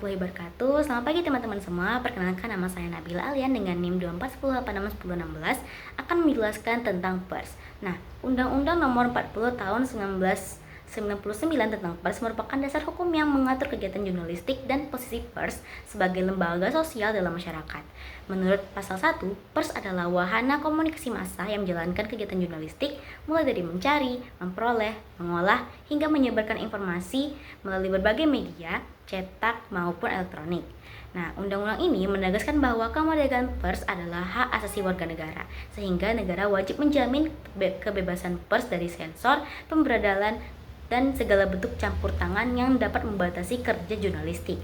warahmatullahi wabarakatuh. Selamat pagi teman-teman semua. Perkenalkan, nama saya Nabila Alian dengan NIM 2410861016 akan menjelaskan tentang PERS. Nah, Undang-Undang Nomor 40 Tahun 1999 tentang PERS merupakan dasar hukum yang mengatur kegiatan jurnalistik dan posisi PERS sebagai lembaga sosial dalam masyarakat. Menurut pasal 1, PERS adalah wahana komunikasi massa yang menjalankan kegiatan jurnalistik mulai dari mencari, memperoleh, mengolah, hingga menyebarkan informasi melalui berbagai media, cetak maupun elektronik. Nah, undang-undang ini menegaskan bahwa kemerdekaan pers adalah hak asasi warga negara, sehingga negara wajib menjamin kebebasan pers dari sensor, pemberadalan, dan segala bentuk campur tangan yang dapat membatasi kerja jurnalistik.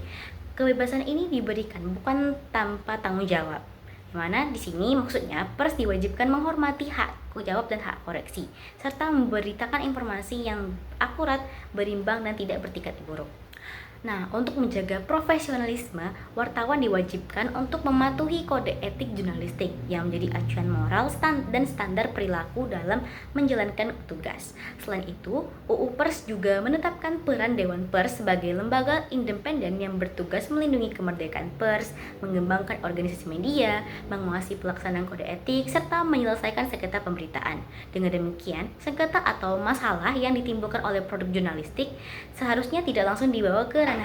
Kebebasan ini diberikan bukan tanpa tanggung jawab. Dimana di sini maksudnya pers diwajibkan menghormati hak jawab dan hak koreksi, serta memberitakan informasi yang akurat, berimbang, dan tidak bertingkat buruk. Nah, untuk menjaga profesionalisme, wartawan diwajibkan untuk mematuhi kode etik jurnalistik yang menjadi acuan moral dan standar perilaku dalam menjalankan tugas. Selain itu, UU Pers juga menetapkan peran Dewan Pers sebagai lembaga independen yang bertugas melindungi kemerdekaan pers, mengembangkan organisasi media, mengawasi pelaksanaan kode etik, serta menyelesaikan sengketa pemberitaan. Dengan demikian, sengketa atau masalah yang ditimbulkan oleh produk jurnalistik seharusnya tidak langsung dibawa ke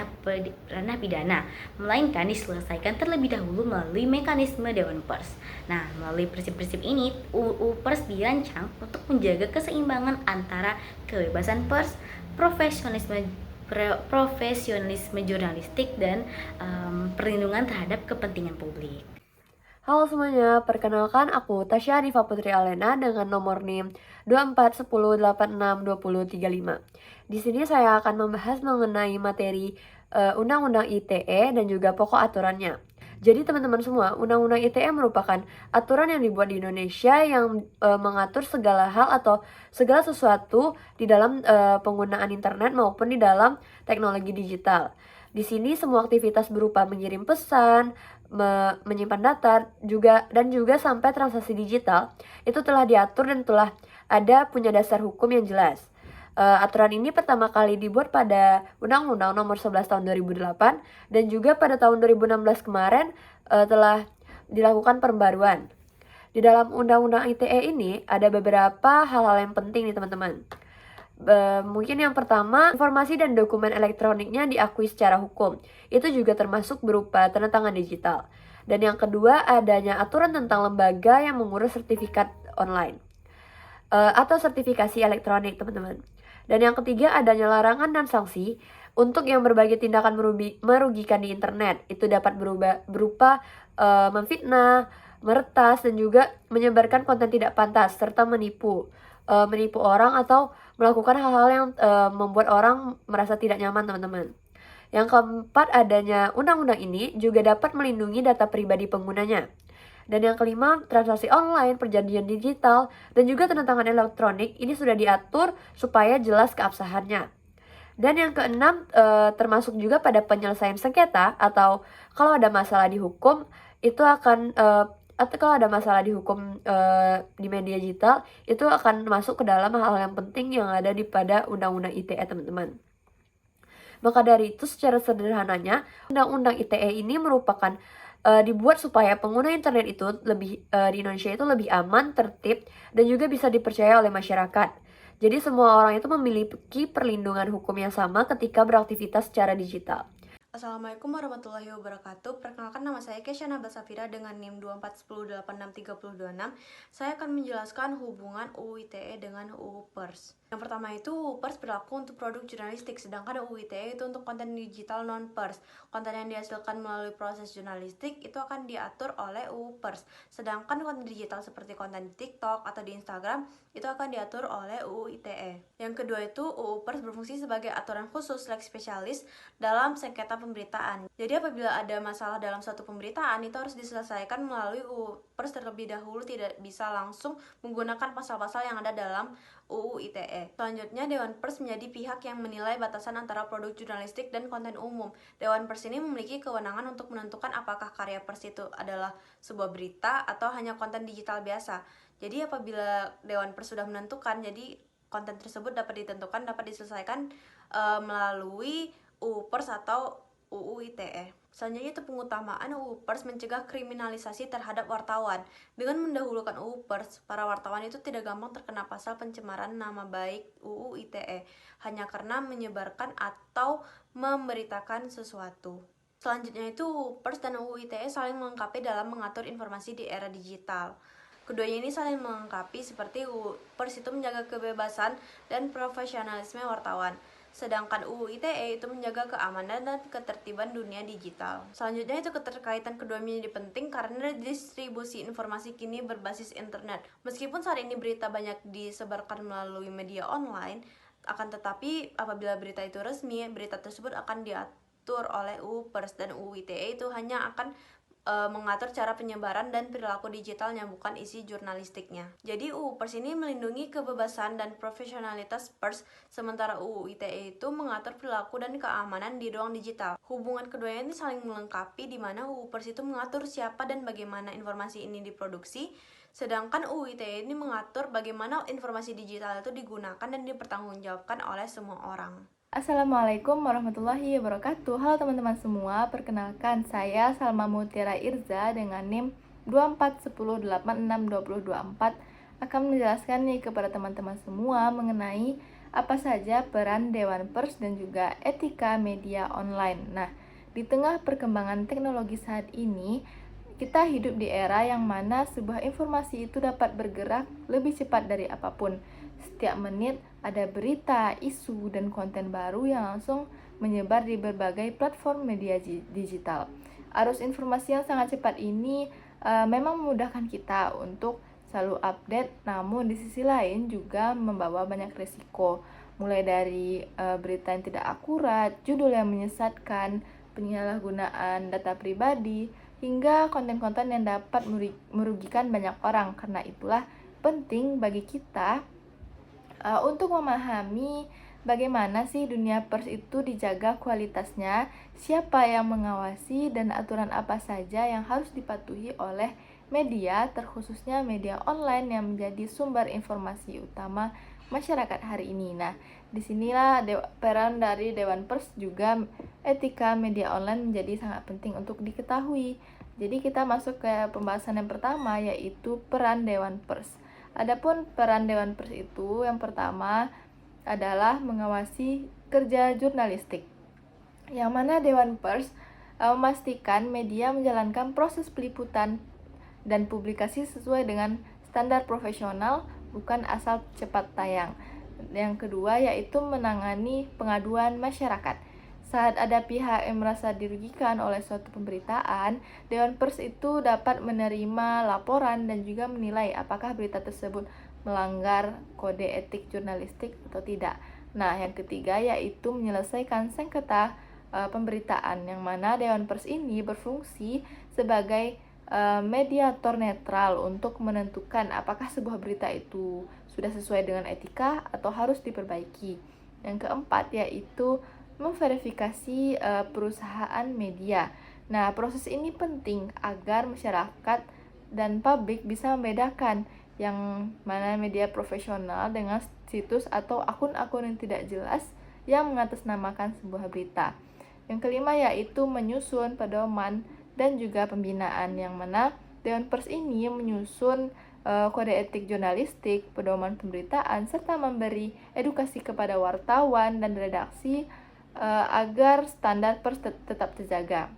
ranah pidana, melainkan diselesaikan terlebih dahulu melalui mekanisme Dewan Pers. Nah, melalui prinsip-prinsip ini, UU Pers dirancang untuk menjaga keseimbangan antara kebebasan pers, profesionalisme jurnalistik, dan perlindungan terhadap kepentingan publik. Halo semuanya, perkenalkan aku Tasya Hanifa Putri Alena dengan nomor NIM 2410862035. Di sini saya akan membahas mengenai materi Undang-Undang ITE dan juga pokok aturannya. Jadi teman-teman semua, Undang-Undang ITE merupakan aturan yang dibuat di Indonesia yang mengatur segala hal atau segala sesuatu di dalam penggunaan internet maupun di dalam teknologi digital. Di sini semua aktivitas berupa mengirim pesan, menyimpan data dan juga sampai transaksi digital itu telah diatur dan telah ada punya dasar hukum yang jelas. Aturan ini pertama kali dibuat pada Undang-Undang Nomor 11 Tahun 2008 dan juga pada tahun 2016 kemarin telah dilakukan pembaruan. Di dalam Undang-Undang ITE ini ada beberapa hal-hal yang penting nih teman-teman. Mungkin yang pertama, informasi dan dokumen elektroniknya diakui secara hukum. Itu juga termasuk berupa tanda tangan digital. Dan yang kedua, adanya aturan tentang lembaga yang mengurus sertifikat online atau sertifikasi elektronik, teman-teman. Dan yang ketiga, adanya larangan dan sanksi untuk yang berbagai tindakan merugikan di internet. Itu dapat berupa memfitnah, meretas, dan juga menyebarkan konten tidak pantas serta menipu orang atau melakukan hal-hal yang membuat orang merasa tidak nyaman, teman-teman. Yang keempat, adanya undang-undang ini juga dapat melindungi data pribadi penggunanya. Dan yang kelima, transaksi online, perjanjian digital, dan juga tanda tangan elektronik ini sudah diatur supaya jelas keabsahannya. Dan yang keenam, termasuk juga pada penyelesaian sengketa atau kalau ada masalah di hukum, itu akan atau kalau ada masalah di hukum di media digital, itu akan masuk ke dalam hal-hal yang penting yang ada di pada Undang-Undang ITE, teman-teman. Maka dari itu, secara sederhananya, Undang-Undang ITE ini merupakan dibuat supaya pengguna internet itu di Indonesia itu lebih aman, tertib, dan juga bisa dipercaya oleh masyarakat. Jadi semua orang itu memiliki perlindungan hukum yang sama ketika beraktivitas secara digital. Assalamualaikum warahmatullahi wabarakatuh. Perkenalkan, nama saya Kesha Nabila Safira dengan NIM 2410863026. Saya akan menjelaskan hubungan UU ITE dengan UU Pers. Yang pertama itu, UU Pers berlaku untuk produk jurnalistik, sedangkan UU ITE itu untuk konten digital non-pers. Konten yang dihasilkan melalui proses jurnalistik itu akan diatur oleh UU Pers. Sedangkan konten digital seperti konten di TikTok atau di Instagram itu akan diatur oleh UU ITE. Yang kedua itu, UU Pers berfungsi sebagai aturan khusus leg spesialis dalam sengketa pemberitaan. Jadi apabila ada masalah dalam suatu pemberitaan, itu harus diselesaikan melalui UU Pers terlebih dahulu, tidak bisa langsung menggunakan pasal-pasal yang ada dalam UU ITE. Selanjutnya, Dewan Pers menjadi pihak yang menilai batasan antara produk jurnalistik dan konten umum. Dewan Pers ini memiliki kewenangan untuk menentukan apakah karya pers itu adalah sebuah berita atau hanya konten digital biasa. Jadi apabila Dewan Pers sudah menentukan, jadi konten tersebut dapat diselesaikan melalui UU Pers atau UU ITE. Selanjutnya itu pengutamaan UU Pers mencegah kriminalisasi terhadap wartawan. Dengan mendahulukan UU Pers, para wartawan itu tidak gampang terkena pasal pencemaran nama baik UU ITE hanya karena menyebarkan atau memberitakan sesuatu. Selanjutnya itu UU Pers dan UU ITE saling melengkapi dalam mengatur informasi di era digital. Keduanya ini saling melengkapi seperti UU Pers itu menjaga kebebasan dan profesionalisme wartawan, sedangkan UU ITE itu menjaga keamanan dan ketertiban dunia digital. Selanjutnya itu keterkaitan keduanya menjadi penting karena distribusi informasi kini berbasis internet. Meskipun saat ini berita banyak disebarkan melalui media online, akan tetapi apabila berita itu resmi, berita tersebut akan diatur oleh UU Pers, dan UU ITE itu hanya akan mengatur cara penyebaran dan perilaku digitalnya, bukan isi jurnalistiknya. Jadi UU Pers ini melindungi kebebasan dan profesionalitas pers, sementara UU ITE itu mengatur perilaku dan keamanan di ruang digital. Hubungan keduanya ini saling melengkapi, di mana UU Pers itu mengatur siapa dan bagaimana informasi ini diproduksi, sedangkan UU ITE ini mengatur bagaimana informasi digital itu digunakan dan dipertanggungjawabkan oleh semua orang. Assalamualaikum warahmatullahi wabarakatuh. Halo teman-teman semua, perkenalkan saya Salma Mutiara Irza dengan NIM 2410862024 akan menjelaskan nih kepada teman-teman semua mengenai apa saja peran Dewan Pers dan juga etika media online. Nah, di tengah perkembangan teknologi saat ini, kita hidup di era yang mana sebuah informasi itu dapat bergerak lebih cepat dari apapun. Setiap menit ada berita, isu, dan konten baru yang langsung menyebar di berbagai platform media digital. Arus informasi yang sangat cepat ini memang memudahkan kita untuk selalu update, namun di sisi lain juga membawa banyak risiko. Mulai dari berita yang tidak akurat, judul yang menyesatkan, penyalahgunaan data pribadi, hingga konten-konten yang dapat merugikan banyak orang. Karena itulah penting bagi kita untuk memahami bagaimana sih dunia pers itu dijaga kualitasnya, siapa yang mengawasi, dan aturan apa saja yang harus dipatuhi oleh media, terkhususnya media online yang menjadi sumber informasi utama masyarakat hari ini. Nah, disinilah peran dari Dewan Pers juga etika media online menjadi sangat penting untuk diketahui. Jadi kita masuk ke pembahasan yang pertama, yaitu peran Dewan Pers. Adapun peran Dewan Pers itu yang pertama adalah mengawasi kerja jurnalistik, yang mana Dewan Pers memastikan media menjalankan proses peliputan dan publikasi sesuai dengan standar profesional, bukan asal cepat tayang. Yang kedua yaitu menangani pengaduan masyarakat. Saat ada pihak yang merasa dirugikan oleh suatu pemberitaan, Dewan Pers itu dapat menerima laporan dan juga menilai apakah berita tersebut melanggar kode etik jurnalistik atau tidak. Nah, yang ketiga yaitu menyelesaikan sengketa pemberitaan, yang mana Dewan Pers ini berfungsi sebagai mediator netral untuk menentukan apakah sebuah berita itu sudah sesuai dengan etika atau harus diperbaiki. Yang keempat yaitu memverifikasi perusahaan media. Nah, proses ini penting agar masyarakat dan publik bisa membedakan yang mana media profesional dengan situs atau akun-akun yang tidak jelas yang mengatasnamakan sebuah berita. Yang kelima yaitu menyusun pedoman dan juga pembinaan, yang mana Dewan Pers ini menyusun kode etik jurnalistik, pedoman pemberitaan, serta memberi edukasi kepada wartawan dan redaksi agar standar pers tetap terjaga.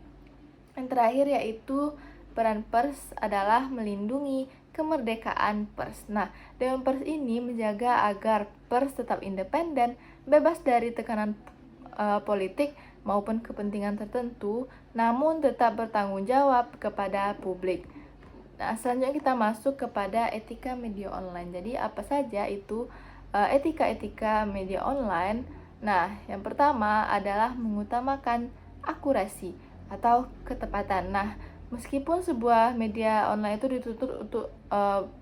Yang terakhir yaitu peran pers adalah melindungi kemerdekaan pers. Nah, Dewan Pers ini menjaga agar pers tetap independen, bebas dari tekanan politik maupun kepentingan tertentu, namun tetap bertanggung jawab kepada publik. Nah, selanjutnya kita masuk kepada etika media online. Jadi apa saja itu etika-etika media online? Nah, yang pertama adalah mengutamakan akurasi atau ketepatan. Nah, meskipun sebuah media online itu dituntut untuk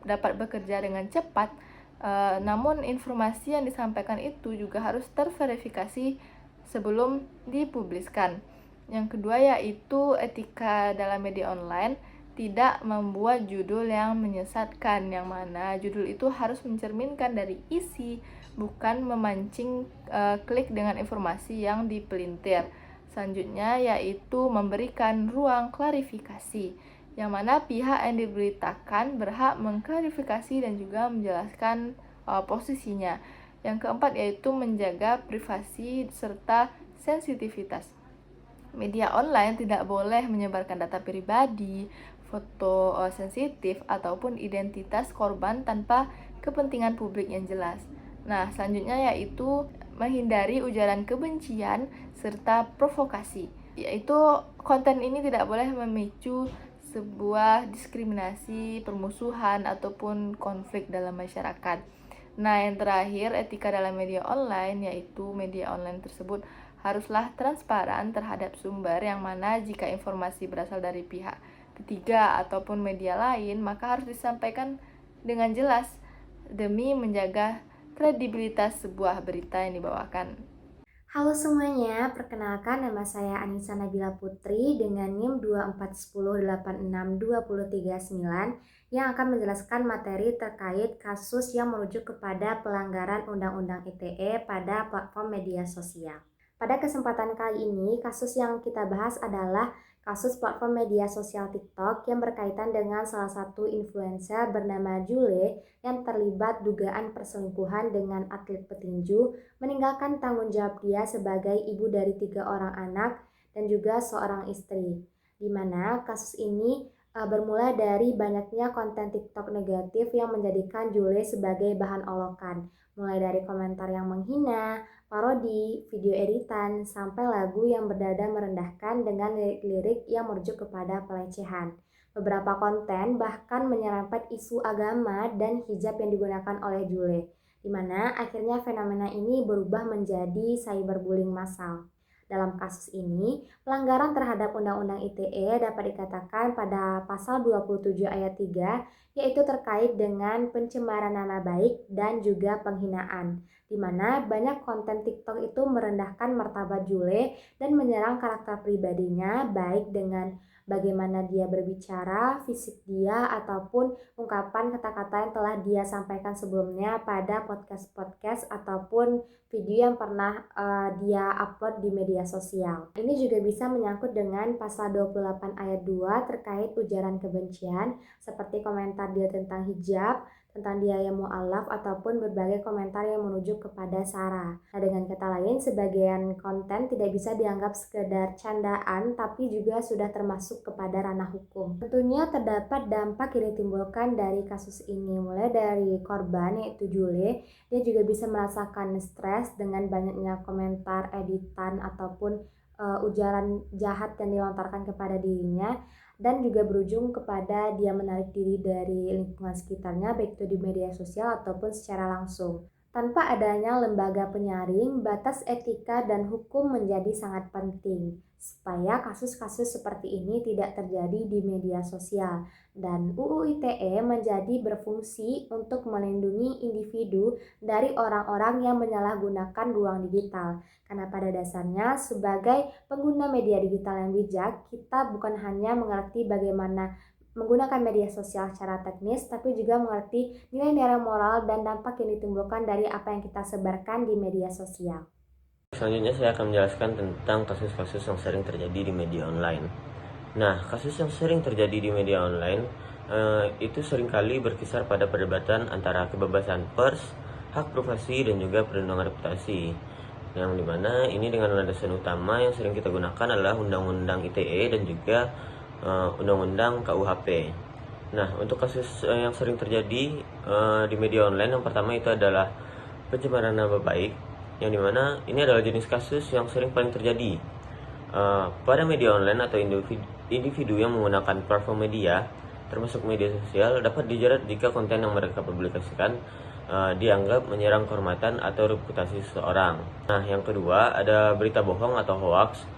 dapat bekerja dengan cepat, namun informasi yang disampaikan itu juga harus terverifikasi sebelum dipubliskan. Yang kedua yaitu etika dalam media online, tidak membuat judul yang menyesatkan, yang mana judul itu harus mencerminkan dari isi, bukan memancing klik dengan informasi yang dipelintir. Selanjutnya yaitu memberikan ruang klarifikasi, yang mana pihak yang diberitakan berhak mengklarifikasi dan juga menjelaskan posisinya. Yang keempat yaitu menjaga privasi serta sensitivitas. Media online tidak boleh menyebarkan data pribadi, foto sensitif, ataupun identitas korban tanpa kepentingan publik yang jelas. Nah, selanjutnya yaitu menghindari ujaran kebencian serta provokasi, yaitu konten ini tidak boleh memicu sebuah diskriminasi, permusuhan, ataupun konflik dalam masyarakat. Nah, yang terakhir, etika dalam media online, yaitu media online tersebut haruslah transparan terhadap sumber, yang mana jika informasi berasal dari pihak ketiga ataupun media lain, maka harus disampaikan dengan jelas demi menjaga kredibilitas sebuah berita yang dibawakan. Halo semuanya, perkenalkan nama saya Anissa Nabila Putri dengan NIM 241086239 yang akan menjelaskan materi terkait kasus yang merujuk kepada pelanggaran Undang-Undang ITE pada platform media sosial. Pada kesempatan kali ini, kasus yang kita bahas adalah kasus platform media sosial TikTok yang berkaitan dengan salah satu influencer bernama Jule yang terlibat dugaan perselingkuhan dengan atlet petinju, meninggalkan tanggung jawab dia sebagai ibu dari 3 orang anak dan juga seorang istri. Di mana kasus ini bermula dari banyaknya konten TikTok negatif yang menjadikan Jule sebagai bahan olokan, mulai dari komentar yang menghina, parodi, video editan, sampai lagu yang bernada merendahkan dengan lirik-lirik yang merujuk kepada pelecehan. Beberapa konten bahkan menyerempet isu agama dan hijab yang digunakan oleh Jule, di mana akhirnya fenomena ini berubah menjadi cyberbullying massal. Dalam kasus ini, pelanggaran terhadap Undang-Undang ITE dapat dikatakan pada pasal 27 ayat 3, yaitu terkait dengan pencemaran nama baik dan juga penghinaan, di mana banyak konten TikTok itu merendahkan martabat Jule dan menyerang karakter pribadinya, baik dengan bagaimana dia berbicara, fisik dia, ataupun ungkapan kata-kata yang telah dia sampaikan sebelumnya pada podcast-podcast ataupun video yang pernah dia upload di media sosial. Ini juga bisa menyangkut dengan pasal 28 ayat 2 terkait ujaran kebencian, seperti komentar dia tentang hijab, tentang dia yang mu'alaf, ataupun berbagai komentar yang menuju kepada sara. Nah, dengan kata lain, sebagian konten tidak bisa dianggap sekedar candaan, tapi juga sudah termasuk kepada ranah hukum. Tentunya terdapat dampak yang ditimbulkan dari kasus ini, mulai dari korban yaitu Jule. Dia juga bisa merasakan stres dengan banyaknya komentar, editan, ataupun ujaran jahat yang dilontarkan kepada dirinya, dan juga berujung kepada dia menarik diri dari lingkungan sekitarnya, baik itu di media sosial ataupun secara langsung. Tanpa adanya lembaga penyaring, batas etika dan hukum menjadi sangat penting supaya kasus-kasus seperti ini tidak terjadi di media sosial. Dan UU ITE menjadi berfungsi untuk melindungi individu dari orang-orang yang menyalahgunakan ruang digital. Karena pada dasarnya sebagai pengguna media digital yang bijak, kita bukan hanya mengerti bagaimana menggunakan media sosial secara teknis, tapi juga mengerti nilai-nilai moral dan dampak yang ditimbulkan dari apa yang kita sebarkan di media sosial. Selanjutnya saya akan menjelaskan tentang kasus-kasus yang sering terjadi di media online. Nah, kasus yang sering terjadi di media online itu seringkali berkisar pada perdebatan antara kebebasan pers, hak privasi, dan juga perlindungan reputasi. Yang dimana ini dengan landasan utama yang sering kita gunakan adalah Undang-Undang ITE dan juga Undang-Undang KUHP. Nah, untuk kasus yang sering terjadi di media online, yang pertama itu adalah pencemaran nama baik, yang dimana ini adalah jenis kasus yang sering paling terjadi pada media online atau individu yang menggunakan platform media, termasuk media sosial, dapat dijerat jika konten yang mereka publikasikan dianggap menyerang kehormatan atau reputasi seseorang. Nah, yang kedua ada berita bohong atau hoax.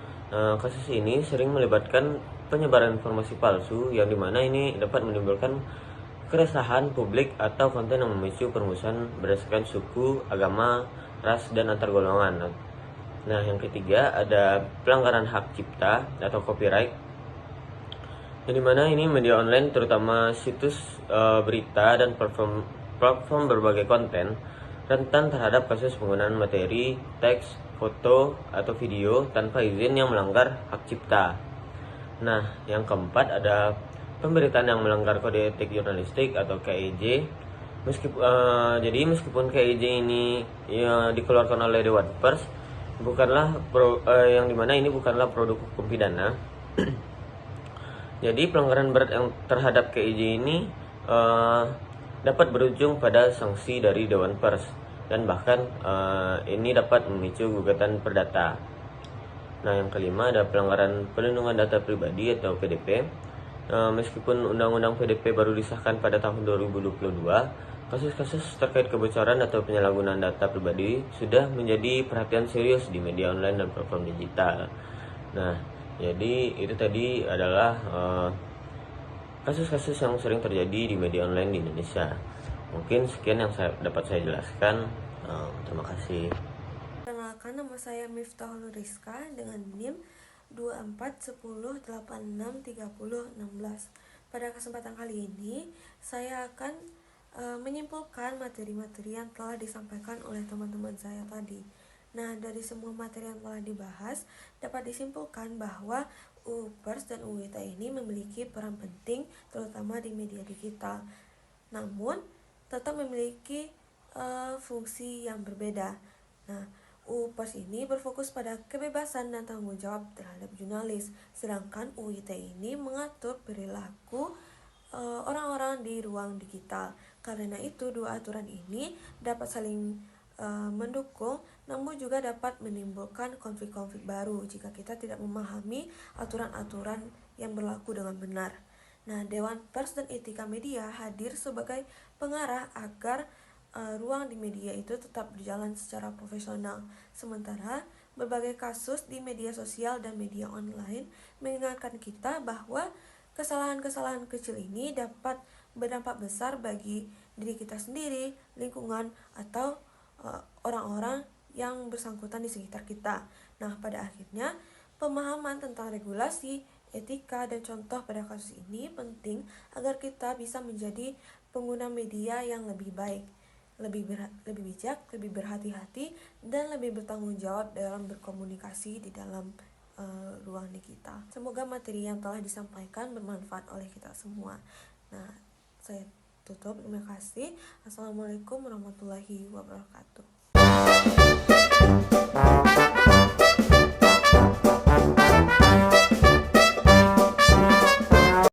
Kasus ini sering melibatkan penyebaran informasi palsu, yang dimana ini dapat menimbulkan keresahan publik atau konten yang memicu permusuhan berdasarkan suku, agama, ras, dan antar golongan. Nah, yang ketiga ada pelanggaran hak cipta atau copyright, yang dimana ini media online terutama situs berita dan platform berbagai konten rentan terhadap kasus penggunaan materi, teks, foto, atau video tanpa izin yang melanggar hak cipta. Nah, yang keempat ada pemberitaan yang melanggar kode etik jurnalistik atau KEJ. Meskipun KEJ ini ya, dikeluarkan oleh Dewan Pers, yang dimana ini bukanlah produk hukum pidana. Jadi pelanggaran berat yang terhadap KEJ ini dapat berujung pada sanksi dari Dewan Pers dan bahkan ini dapat memicu gugatan perdata. Nah, yang kelima ada pelanggaran perlindungan data pribadi atau PDP. Meskipun Undang-Undang PDP baru disahkan pada tahun 2022, kasus-kasus terkait kebocoran atau penyalahgunaan data pribadi sudah menjadi perhatian serius di media online dan platform digital. Nah, jadi itu tadi adalah kasus-kasus yang sering terjadi di media online di Indonesia. Mungkin sekian yang dapat saya jelaskan. Terima kasih. Perkenalkan, nama saya Miftahul Rizka dengan NIM 2410863016. Pada kesempatan kali ini, saya akan menyimpulkan materi-materi yang telah disampaikan oleh teman-teman saya tadi. Nah, dari semua materi yang telah dibahas, dapat disimpulkan bahwa UU Pers dan UU ITE ini memiliki peran penting terutama di media digital. Namun, tetap memiliki fungsi yang berbeda. Nah, UU Pers ini berfokus pada kebebasan dan tanggung jawab terhadap jurnalis, sedangkan UU ITE ini mengatur perilaku orang-orang di ruang digital. Karena itu, dua aturan ini dapat saling mendukung, namun juga dapat menimbulkan konflik-konflik baru jika kita tidak memahami aturan-aturan yang berlaku dengan benar. Nah, Dewan Pers dan Etika Media hadir sebagai pengarah agar ruang di media itu tetap berjalan secara profesional. Sementara berbagai kasus di media sosial dan media online mengingatkan kita bahwa kesalahan-kesalahan kecil ini dapat berdampak besar bagi diri kita sendiri, lingkungan, atau orang-orang yang bersangkutan di sekitar kita. Nah, pada akhirnya, pemahaman tentang regulasi, etika, dan contoh pada kasus ini penting agar kita bisa menjadi pengguna media yang lebih baik, lebih bijak, lebih berhati-hati, dan lebih bertanggung jawab dalam berkomunikasi di dalam ruang digital. Semoga materi yang telah disampaikan bermanfaat oleh kita semua. Nah, saya tutup. Terima kasih. Assalamualaikum warahmatullahi wabarakatuh.